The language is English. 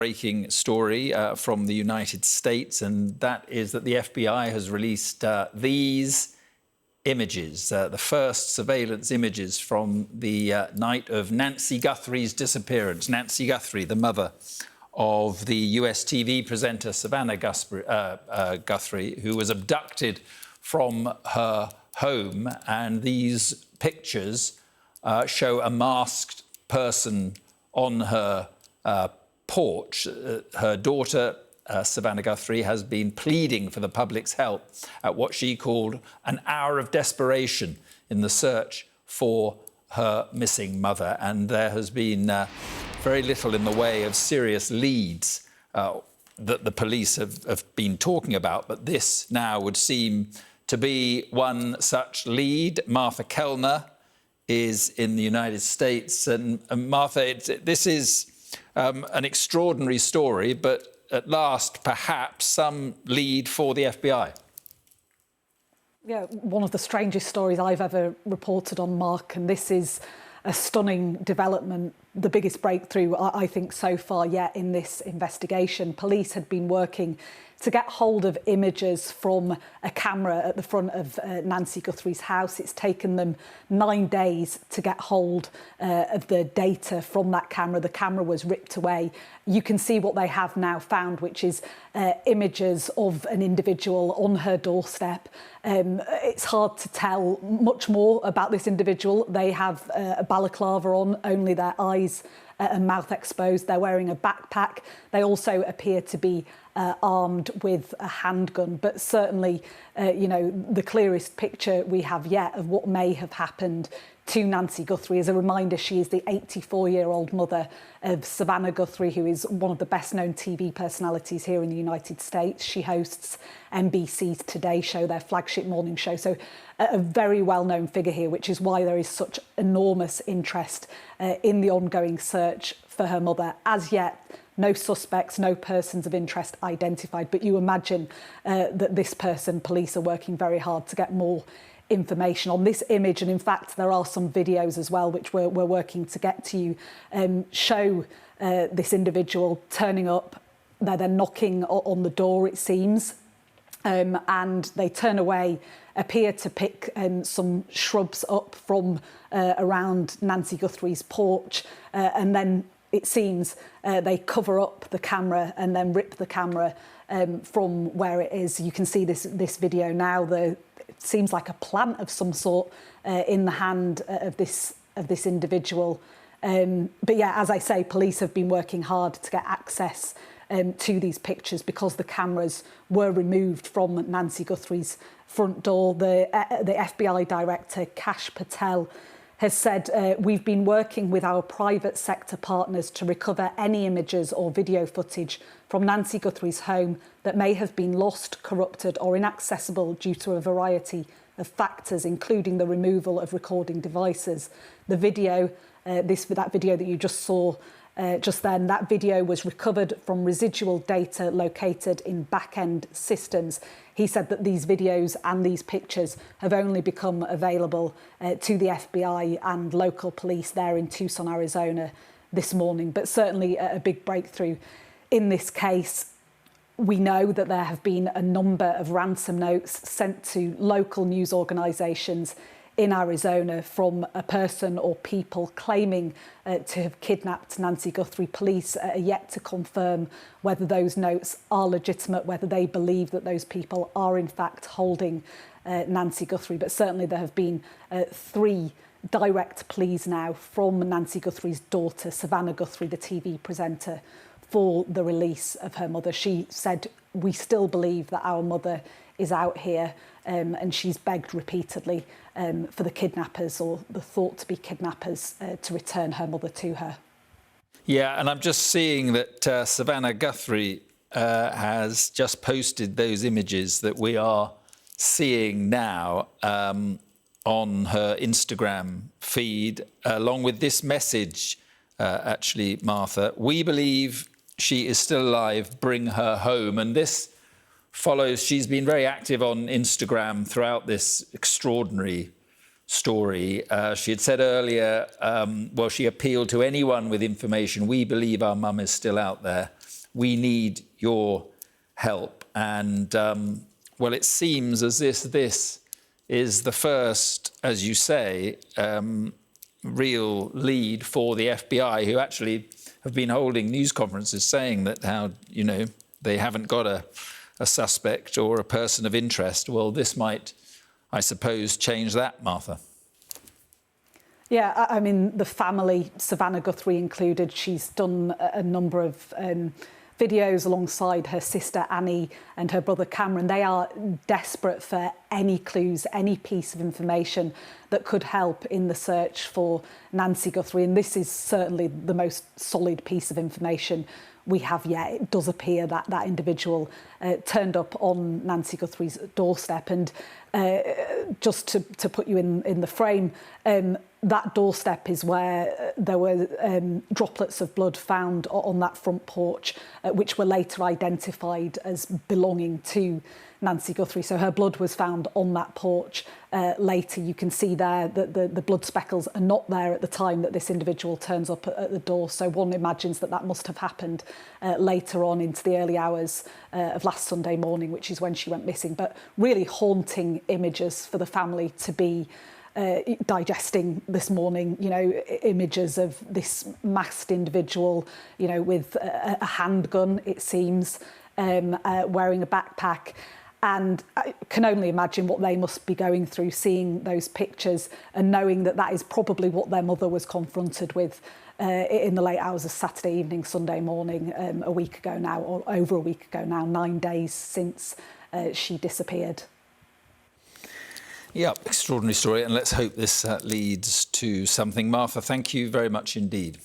Breaking story from the United States, and that is that the FBI has released these images, the first surveillance images from the night of Nancy Guthrie's disappearance. Nancy Guthrie, the mother of the US TV presenter Savannah Guthrie, who was abducted from her home. And these pictures show a masked person on her porch. Her daughter, Savannah Guthrie, has been pleading for the public's help at what she called an hour of desperation in the search for her missing mother. And there has been very little in the way of serious leads that the police have been talking about. But this now would seem to be one such lead. Martha Kellner is in the United States. And Martha, this is an extraordinary story, but at last, perhaps, some lead for the FBI. Yeah, one of the strangest stories I've ever reported on, Mark, and this is a stunning development, the biggest breakthrough, I think, so far yet in this investigation. Police had been working to get hold of images from a camera at the front of Nancy Guthrie's house. It's taken them 9 days to get hold of the data from that camera. The camera was ripped away. You can see what they have now found, which is images of an individual on her doorstep. It's hard to tell much more about this individual. They have a balaclava on, only their eyes and mouth exposed. They're wearing a backpack. They also appear to be armed with a handgun. But certainly, you know, the clearest picture we have yet of what may have happened to Nancy Guthrie. As a reminder, she is the 84-year-old mother of Savannah Guthrie, who is one of the best-known TV personalities here in the United States. She hosts NBC's Today Show, their flagship morning show. So a very well-known figure here, which is why there is such enormous interest in the ongoing search for her mother. As yet, no suspects, no persons of interest identified. But you imagine that this person, police are working very hard to get more information on this image. And in fact, there are some videos as well, which we're working to get to you, show this individual turning up. They're then knocking on the door, it seems, and they turn away, appear to pick some shrubs up from around Nancy Guthrie's porch, and then it seems they cover up the camera and then rip the camera from where it is. You can see this video now. It seems like a plant of some sort in the hand of this individual. But yeah, as I say, police have been working hard to get access to these pictures because the cameras were removed from Nancy Guthrie's front door. The FBI director, Kash Patel, has said, we've been working with our private sector partners to recover any images or video footage from Nancy Guthrie's home that may have been lost, corrupted or inaccessible due to a variety of factors, including the removal of recording devices. The video, that video that you just saw just then, that video was recovered from residual data located in back-end systems. He said that these videos and these pictures have only become available to the FBI and local police there in Tucson, Arizona this morning. But certainly a big breakthrough in this case. We know that there have been a number of ransom notes sent to local news organisations in Arizona from a person or people claiming to have kidnapped Nancy Guthrie. Police are yet to confirm whether those notes are legitimate, whether they believe that those people are in fact holding Nancy Guthrie. But certainly there have been 3 direct pleas now from Nancy Guthrie's daughter, Savannah Guthrie, the TV presenter, for the release of her mother. She said, we still believe that our mother is out here, and she's begged repeatedly for the kidnappers, or the thought to be kidnappers, to return her mother to her. Yeah, and I'm just seeing that Savannah Guthrie has just posted those images that we are seeing now on her Instagram feed, along with this message, actually, Martha. We believe she is still alive, bring her home. And this follows, she's been very active on Instagram throughout this extraordinary story. She had said earlier, well, she appealed to anyone with information. We believe our mum is still out there. we need your help. And, well, it seems as if this is the first, as you say, real lead for the FBI, who actually have been holding news conferences saying that how, you know, they haven't got a suspect or a person of interest. Well, this might, I suppose, change that, Martha. Yeah, I mean, the family, Savannah Guthrie included, she's done a number of videos alongside her sister Annie and her brother Cameron. They are desperate for any clues, any piece of information that could help in the search for Nancy Guthrie. And this is certainly the most solid piece of information we have yet. It does appear that that individual turned up on Nancy Guthrie's doorstep. And just to put you in the frame, that doorstep is where there were droplets of blood found on that front porch, which were later identified as belonging to Nancy Guthrie. So her blood was found on that porch. Later, you can see there that the blood speckles are not there at the time that this individual turns up at the door. So one imagines that that must have happened later on into the early hours of last Sunday morning, which is when she went missing. But really haunting images for the family to be digesting this morning, you know, images of this masked individual, you know, with a handgun, it seems, wearing a backpack. And I can only imagine what they must be going through, seeing those pictures and knowing that that is probably what their mother was confronted with in the late hours of Saturday evening, Sunday morning, a week ago now, or over a week ago now, 9 days since she disappeared. Yeah, extraordinary story. And let's hope this leads to something. Martha, thank you very much indeed.